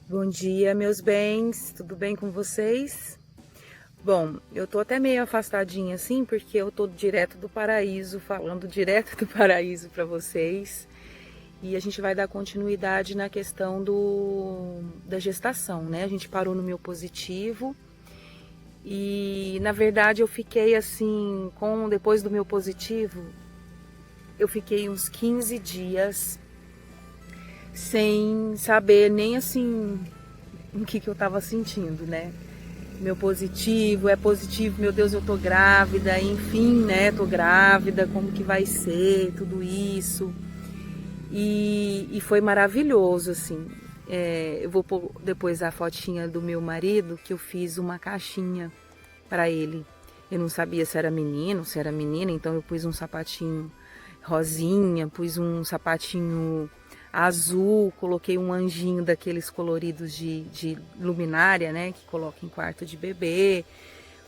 Bom dia, meus bens, tudo bem com vocês? Bom, eu tô até meio afastadinha assim, porque eu tô direto do paraíso, falando direto do paraíso para vocês. E a gente vai dar continuidade na questão da gestação, né? A gente parou no meu positivo e, na verdade, eu fiquei assim, depois do meu positivo, eu fiquei uns 15 dias sem saber nem assim o que eu tava sentindo, né? Meu positivo, é positivo, meu Deus, eu tô grávida, enfim, né? Tô grávida, como que vai ser, tudo isso. E foi maravilhoso, assim. Eu vou pôr depois a fotinha do meu marido, que eu fiz uma caixinha para ele. Eu não sabia se era menino, se era menina, então eu pus um sapatinho rosinha, pus um sapatinho azul, coloquei um anjinho daqueles coloridos de luminária, né, que coloca em quarto de bebê.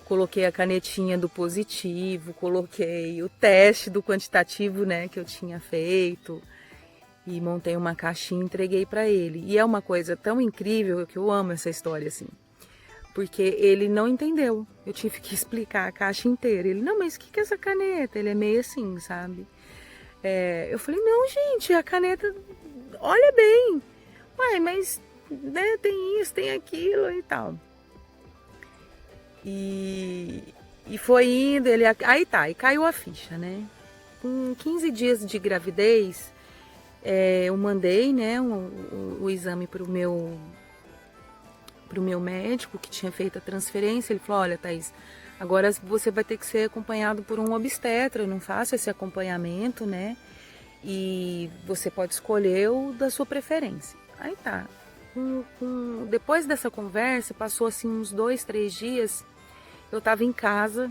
Coloquei a canetinha do positivo, coloquei o teste do quantitativo, né, que eu tinha feito. E montei uma caixinha e entreguei para ele. E é uma coisa tão incrível que eu amo essa história, assim. Porque ele não entendeu. Eu tive que explicar a caixa inteira. Ele, não, mas o que é essa caneta? Ele é meio assim, sabe? Eu falei, não, gente, a caneta, olha bem. Uai, mas né, tem isso, tem aquilo e tal. E foi indo, aí tá, e caiu a ficha, né? Com 15 dias de gravidez, eu mandei, né, o exame para o meu médico que tinha feito a transferência. Ele falou, olha, Thaís, agora você vai ter que ser acompanhado por um obstetra, eu não faço esse acompanhamento, né? E você pode escolher o da sua preferência. Aí tá. Depois dessa conversa, passou assim uns 2, 3 dias, eu tava em casa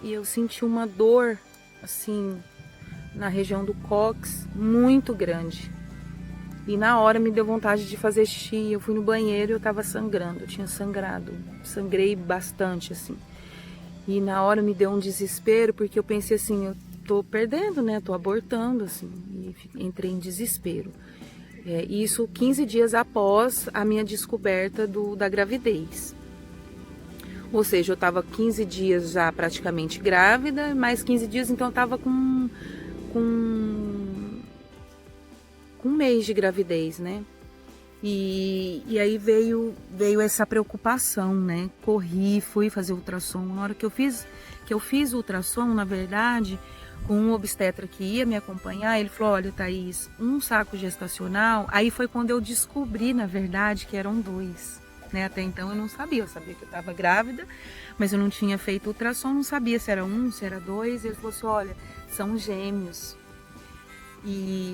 e eu senti uma dor, assim, na região do cóccix, muito grande. E na hora me deu vontade de fazer xixi. Eu fui no banheiro e eu tava sangrando, eu tinha sangrado. Sangrei bastante, assim. E na hora me deu um desespero, porque eu pensei assim, eu tô perdendo, né? Tô abortando, assim. E entrei em desespero. Isso 15 dias após a minha descoberta da gravidez. Ou seja, eu tava 15 dias já praticamente grávida, mais 15 dias, então eu tava com um mês de gravidez, né? E aí veio essa preocupação, né? Corri, fui fazer ultrassom. Na hora que eu fiz o ultrassom, na verdade, com um obstetra que ia me acompanhar, ele falou, olha, Thaís, um saco gestacional. Aí foi quando eu descobri, na verdade, que eram 2. Né? Até então eu não sabia, eu sabia que eu estava grávida, mas eu não tinha feito ultrassom, não sabia se era 1, se era 2. Ele falou assim, olha, são gêmeos.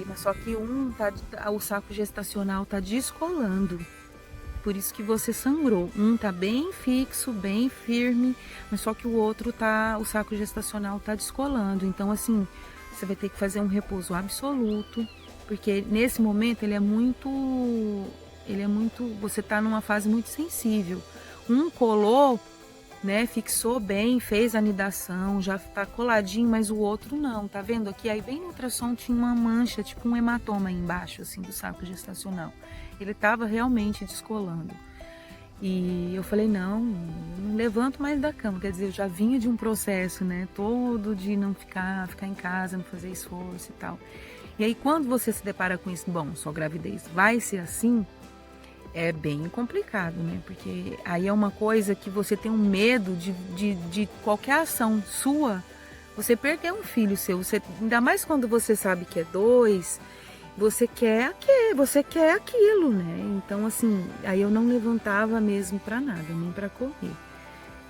Mas só que o saco gestacional tá descolando. Por isso que você sangrou. Um tá bem fixo, bem firme, mas só que o outro o saco gestacional tá descolando. Então assim, você vai ter que fazer um repouso absoluto, porque nesse momento você tá numa fase muito sensível. Um colou, né, fixou bem, fez a anidação, já tá coladinho, mas o outro não, tá vendo aqui? Aí bem no ultrassom tinha uma mancha, tipo um hematoma aí embaixo, assim, do saco gestacional. Ele tava realmente descolando. E eu falei, não levanto mais da cama, quer dizer, eu já vinha de um processo, né, todo de não ficar em casa, não fazer esforço e tal. E aí quando você se depara com isso, bom, sua gravidez vai ser assim, é bem complicado, né? Porque aí é uma coisa que você tem um medo de qualquer ação sua, você perder um filho seu. Ainda mais quando você sabe que é 2, você quer aquilo, né? Então, assim, aí eu não levantava mesmo para nada, nem para correr.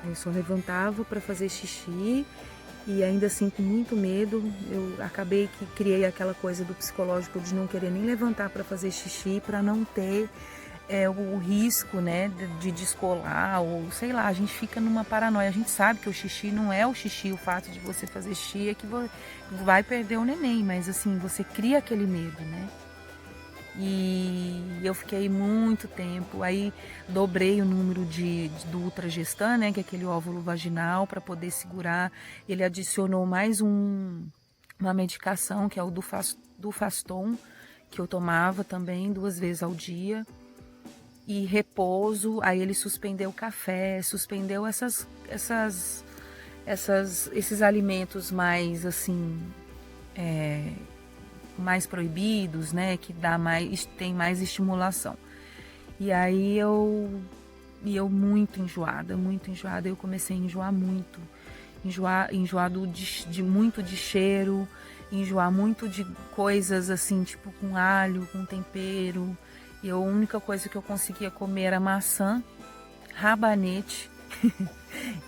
Eu só levantava para fazer xixi e ainda assim com muito medo, eu acabei que criei aquela coisa do psicológico de não querer nem levantar para fazer xixi, para não ter o risco, né, de descolar, ou sei lá, a gente fica numa paranoia. A gente sabe que o xixi não é o xixi, o fato de você fazer xixi é que vai perder o neném, mas assim, você cria aquele medo, né? E eu fiquei muito tempo, aí dobrei o número do ultragestan, né, que é aquele óvulo vaginal, para poder segurar. Ele adicionou mais uma medicação que é o Dufaston, que eu tomava também 2 vezes ao dia. E repouso, aí ele suspendeu o café, suspendeu esses alimentos mais assim, mais proibidos, né, que tem mais estimulação. E aí eu muito enjoada, eu comecei a enjoar muito, enjoado muito de cheiro, enjoar muito de coisas assim, tipo com alho, com tempero. E a única coisa que eu conseguia comer era maçã, rabanete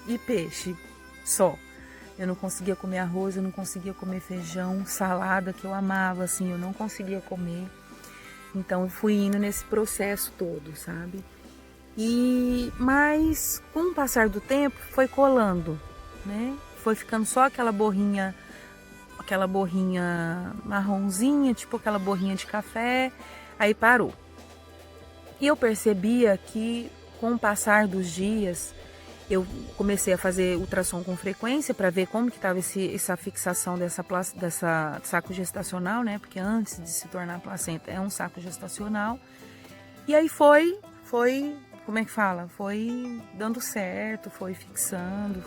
e peixe, só. Eu não conseguia comer arroz, eu não conseguia comer feijão, salada que eu amava, assim, eu não conseguia comer. Então eu fui indo nesse processo todo, sabe? Mas com o passar do tempo foi colando, né? Foi ficando só aquela borrinha marronzinha, tipo aquela borrinha de café, aí parou. E eu percebia que com o passar dos dias, eu comecei a fazer ultrassom com frequência para ver como que estava essa fixação dessa saco gestacional, né? Porque antes de se tornar placenta é um saco gestacional. E aí foi, como é que fala? Foi dando certo, foi fixando,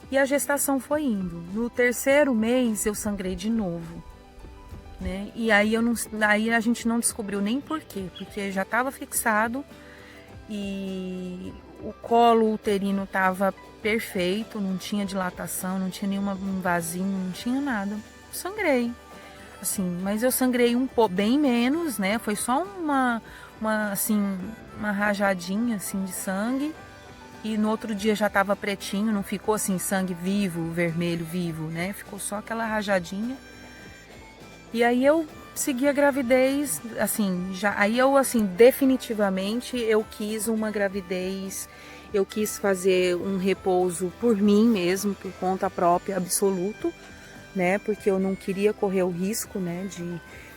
E a gestação foi indo. No 3º mês eu sangrei de novo. Né? E aí a gente não descobriu nem por quê, porque já estava fixado e o colo uterino estava perfeito, não tinha dilatação, não tinha um vazio, não tinha nada. Sangrei, assim, mas eu sangrei bem menos, né? Foi só uma rajadinha assim de sangue e no outro dia já estava pretinho, não ficou assim sangue vivo, vermelho vivo, né? Ficou só aquela rajadinha. E aí eu segui a gravidez, assim, definitivamente eu quis uma gravidez, eu quis fazer um repouso por mim mesmo, por conta própria, absoluto, né? Porque eu não queria correr o risco, né,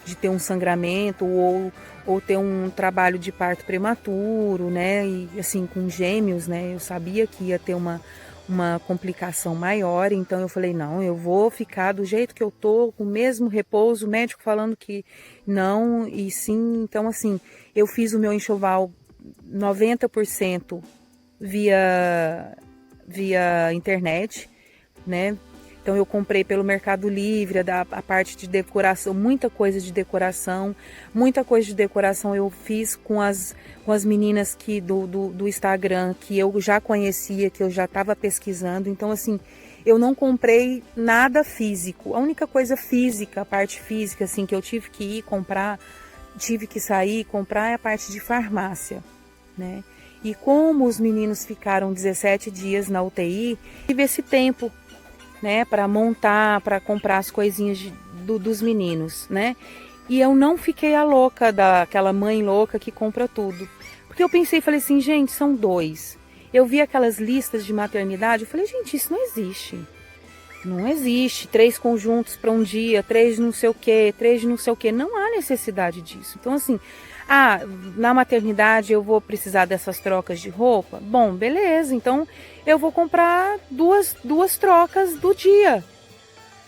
de ter um sangramento ou ter um trabalho de parto prematuro, né? E assim, com gêmeos, né? Eu sabia que ia ter uma complicação maior, então eu falei, não, eu vou ficar do jeito que eu tô, com o mesmo repouso, o médico falando que não e sim, então assim, eu fiz o meu enxoval 90% via internet, né? Então eu comprei pelo Mercado Livre, a parte de decoração, muita coisa de decoração eu fiz com as meninas do Instagram, que eu já conhecia, que eu já estava pesquisando. Então assim, eu não comprei nada físico. A única coisa física, a parte física assim, que eu tive que ir comprar, tive que sair e comprar é a parte de farmácia, né? E como os meninos ficaram 17 dias na UTI, tive esse tempo, né, para montar, para comprar as coisinhas dos meninos, né? E eu não fiquei a louca daquela mãe louca que compra tudo. Porque eu pensei, falei assim, gente, são 2. Eu vi aquelas listas de maternidade, eu falei, gente, isso não existe. Não existe 3 conjuntos para um dia, 3 não sei o quê, 3 não sei o quê. Não há necessidade disso. Então, assim, na maternidade eu vou precisar dessas trocas de roupa? Bom, beleza, então eu vou comprar duas trocas do dia.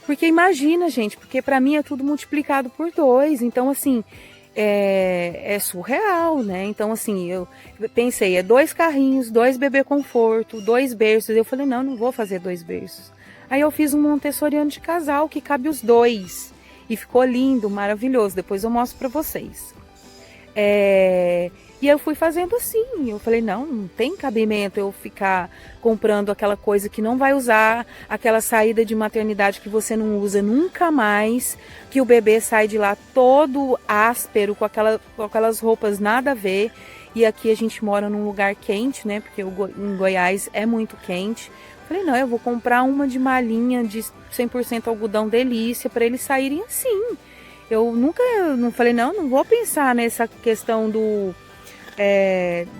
Porque imagina, gente, porque para mim é tudo multiplicado por 2. Então, assim, é surreal, né? Então, assim, eu pensei, 2 carrinhos, 2 bebê conforto, 2 berços. Eu falei, não vou fazer 2 berços. Aí eu fiz um montessoriano de casal que cabe os 2. E ficou lindo, maravilhoso. Depois eu mostro para vocês. E eu fui fazendo assim, eu falei, não tem cabimento eu ficar comprando aquela coisa que não vai usar, aquela saída de maternidade que você não usa nunca mais, que o bebê sai de lá todo áspero, com aquelas roupas nada a ver, e aqui a gente mora num lugar quente, né, porque em Goiás é muito quente. Falei, não, eu vou comprar uma de malhinha de 100% algodão delícia, para eles saírem assim. Eu não falei, não vou pensar nessa questão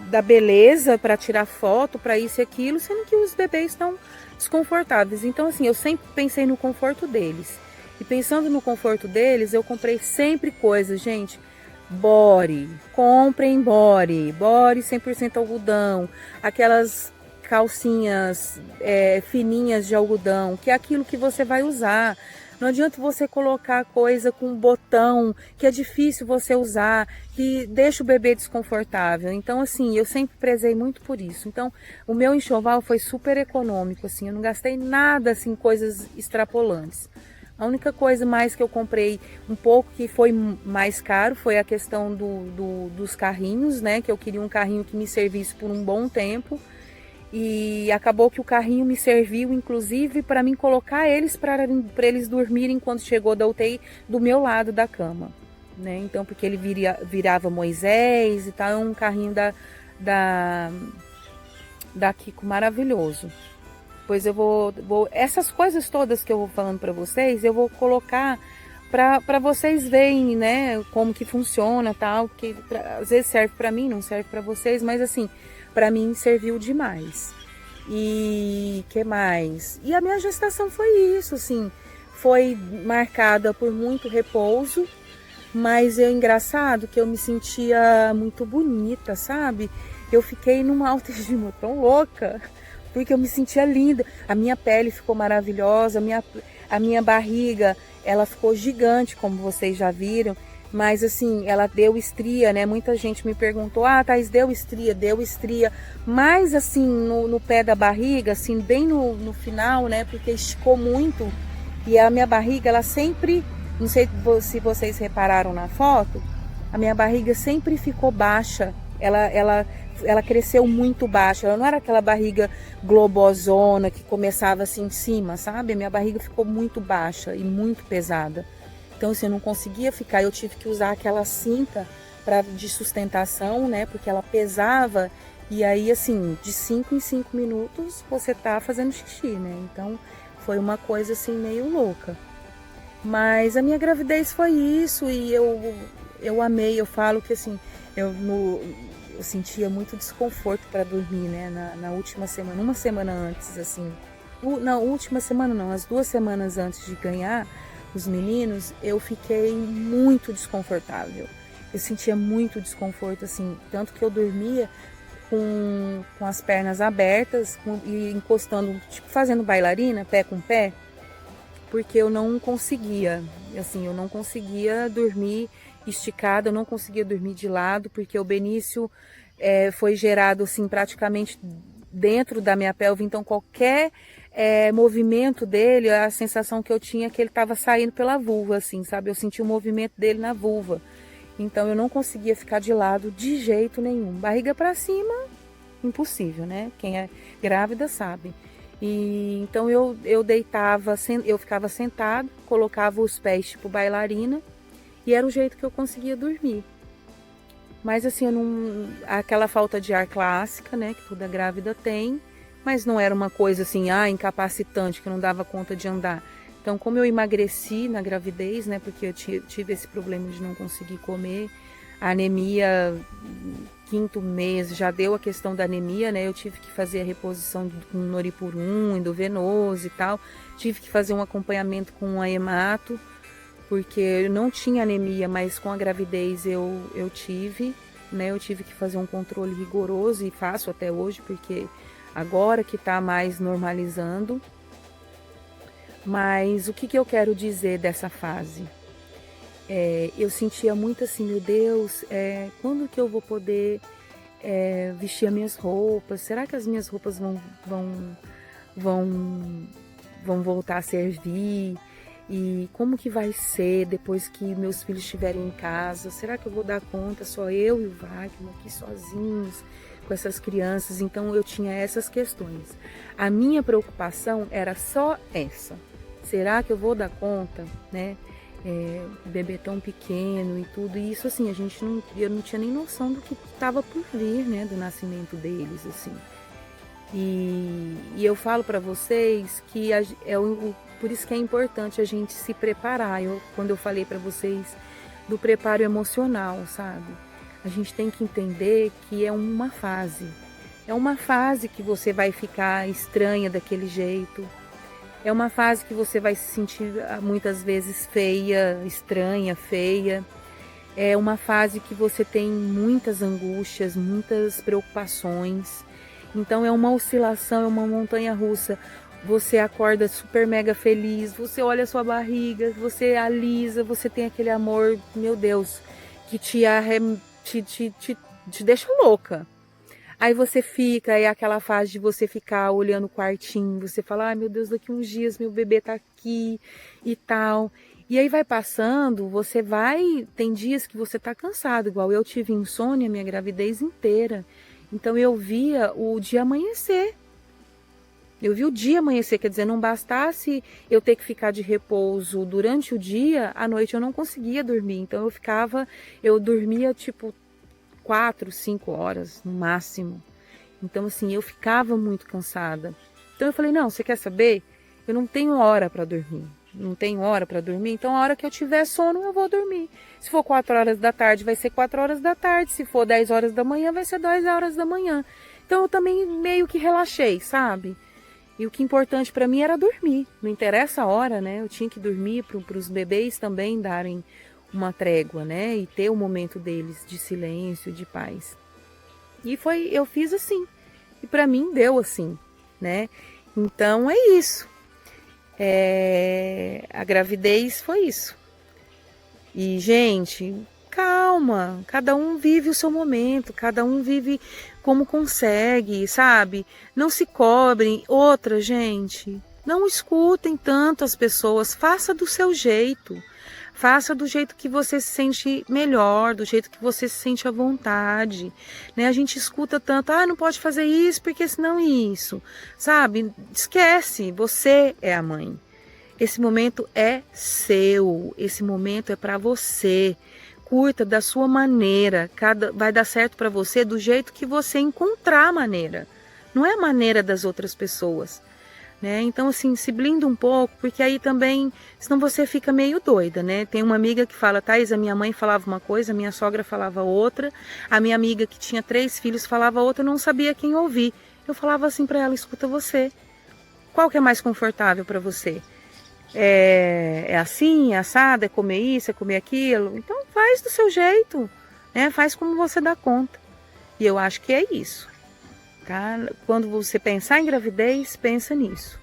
da beleza para tirar foto, para isso e aquilo, sendo que os bebês estão desconfortáveis. Então, assim, eu sempre pensei no conforto deles. E pensando no conforto deles, eu comprei sempre coisas, gente. Body, comprem body 100% algodão, aquelas calcinhas fininhas de algodão, que é aquilo que você vai usar. Não adianta você colocar coisa com botão, que é difícil você usar, que deixa o bebê desconfortável. Então, assim, eu sempre prezei muito por isso. Então, o meu enxoval foi super econômico, assim, eu não gastei nada, assim, coisas extrapolantes. A única coisa mais que eu comprei um pouco que foi mais caro foi a questão dos carrinhos, né? Que eu queria um carrinho que me servisse por um bom tempo. E acabou que o carrinho me serviu, inclusive, para mim colocar eles para eles dormirem quando chegou da UTI do meu lado da cama, né? Então, porque ele virava Moisés e tal, é um carrinho da Kiko maravilhoso. Pois eu vou essas coisas todas que eu vou falando para vocês, eu vou colocar para vocês verem, né, como que funciona, tal, que às vezes serve para mim, não serve para vocês, mas assim, para mim serviu demais. E que mais? E a minha gestação foi isso, assim, foi marcada por muito repouso, mas é engraçado que eu me sentia muito bonita, sabe? Eu fiquei numa autoestima tão louca, porque eu me sentia linda. A minha pele ficou maravilhosa, a minha barriga, ela ficou gigante, como vocês já viram. Mas assim, ela deu estria, né? Muita gente me perguntou, Thaís, deu estria, deu estria. Mas assim, no pé da barriga, assim, bem no final, né? Porque esticou muito. E a minha barriga, ela sempre, não sei se vocês repararam na foto, a minha barriga sempre ficou baixa. Ela cresceu muito baixa. Ela não era aquela barriga globosona que começava assim em cima, sabe? A minha barriga ficou muito baixa e muito pesada. Então, assim, eu não conseguia ficar. Eu tive que usar aquela cinta de sustentação, né? Porque ela pesava. E aí, assim, de 5 em 5 minutos você tá fazendo xixi, né? Então, foi uma coisa assim meio louca. Mas a minha gravidez foi isso e eu amei. Eu falo que assim, eu sentia muito desconforto para dormir, né? Na última semana, uma semana antes, assim. Na última semana não, as 2 semanas antes de ganhar os meninos, eu fiquei muito desconfortável. Eu sentia muito desconforto, assim, tanto que eu dormia com as pernas abertas e encostando, tipo fazendo bailarina, pé com pé, porque eu não conseguia, assim, eu não conseguia dormir esticada, eu não conseguia dormir de lado, porque o Benício foi gerado, assim, praticamente dentro da minha pelve, então qualquer movimento dele, a sensação que eu tinha é que ele estava saindo pela vulva, assim, sabe? Eu senti o movimento dele na vulva. Então eu não conseguia ficar de lado de jeito nenhum. Barriga para cima, impossível, né? Quem é grávida sabe. E então eu deitava, eu ficava sentada, colocava os pés tipo bailarina e era o jeito que eu conseguia dormir. Mas assim, eu não, aquela falta de ar clássica, né, que toda grávida tem, mas não era uma coisa assim, incapacitante, que eu não dava conta de andar. Então, como eu emagreci na gravidez, né, porque eu tive esse problema de não conseguir comer, a anemia, 5º mês, já deu a questão da anemia, né, eu tive que fazer a reposição com noripurum, endovenoso e tal, tive que fazer um acompanhamento com a hemato, porque eu não tinha anemia, mas com a gravidez eu tive, né, eu tive que fazer um controle rigoroso e faço até hoje, porque agora que está mais normalizando. Mas o que eu quero dizer dessa fase? Eu sentia muito assim, meu Deus, quando que eu vou poder vestir as minhas roupas? Será que as minhas roupas vão voltar a servir? E como que vai ser depois que meus filhos estiverem em casa? Será que eu vou dar conta, só eu e o Wagner aqui sozinhos com essas crianças? Então eu tinha essas questões. A minha preocupação era só essa. Será que eu vou dar conta, né? Bebê tão pequeno e tudo. E isso assim, eu não tinha nem noção do que estava por vir, né? Do nascimento deles, assim. E eu falo para vocês que por isso que é importante a gente se preparar. Quando eu falei para vocês do preparo emocional, sabe? A gente tem que entender que é uma fase. É uma fase que você vai ficar estranha daquele jeito. É uma fase que você vai se sentir muitas vezes feia, estranha, feia. É uma fase que você tem muitas angústias, muitas preocupações. Então é uma oscilação, é uma montanha russa. você acorda super mega feliz, você olha a sua barriga, você alisa, você tem aquele amor, meu Deus, que te deixa louca. Aí você fica, é aquela fase de você ficar olhando o quartinho, você fala, ai meu Deus, daqui uns dias meu bebê tá aqui e tal. E aí vai passando, tem dias que você tá cansado, igual eu tive insônia minha gravidez inteira. Então eu via o dia amanhecer. Eu vi o dia amanhecer, quer dizer, não bastasse eu ter que ficar de repouso durante o dia, à noite eu não conseguia dormir. Então eu dormia tipo 4, 5 horas no máximo. Então assim, eu ficava muito cansada. Então eu falei, não, você quer saber? Eu não tenho hora para dormir. Não tenho hora para dormir, então a hora que eu tiver sono eu vou dormir. Se for 4 horas da tarde, vai ser 4 horas da tarde. Se for 10 horas da manhã, vai ser 10 horas da manhã. Então eu também meio que relaxei, sabe? E o que é importante para mim era dormir. Não interessa a hora, né? Eu tinha que dormir para os bebês também darem uma trégua, né? E ter o momento deles de silêncio, de paz. E eu fiz assim. E para mim deu assim, né? Então é isso. A gravidez foi isso. E, gente, calma. Cada um vive o seu momento. Cada um vive como consegue, sabe? Não se cobrem. Outra, gente, não escutem tanto as pessoas. Faça do seu jeito. Faça do jeito que você se sente melhor, do jeito que você se sente à vontade, né? A gente escuta tanto, não pode fazer isso porque senão isso, sabe? Esquece, você é a mãe. Esse momento é seu, esse momento é para você. Curta da sua maneira, vai dar certo para você do jeito que você encontrar a maneira. Não é a maneira das outras pessoas. Né? Então, assim, se blinda um pouco, porque aí também, senão você fica meio doida, né? Tem uma amiga que fala, Thaís, a minha mãe falava uma coisa, a minha sogra falava outra, a minha amiga que tinha 3 filhos falava outra, eu não sabia quem ouvir. Eu falava assim para ela, escuta você, qual que é mais confortável para você? É assim, é assado, é comer isso, é comer aquilo? Então faz do seu jeito, né? Faz como você dá conta. E eu acho que é isso. Tá? Quando você pensar em gravidez, pensa nisso.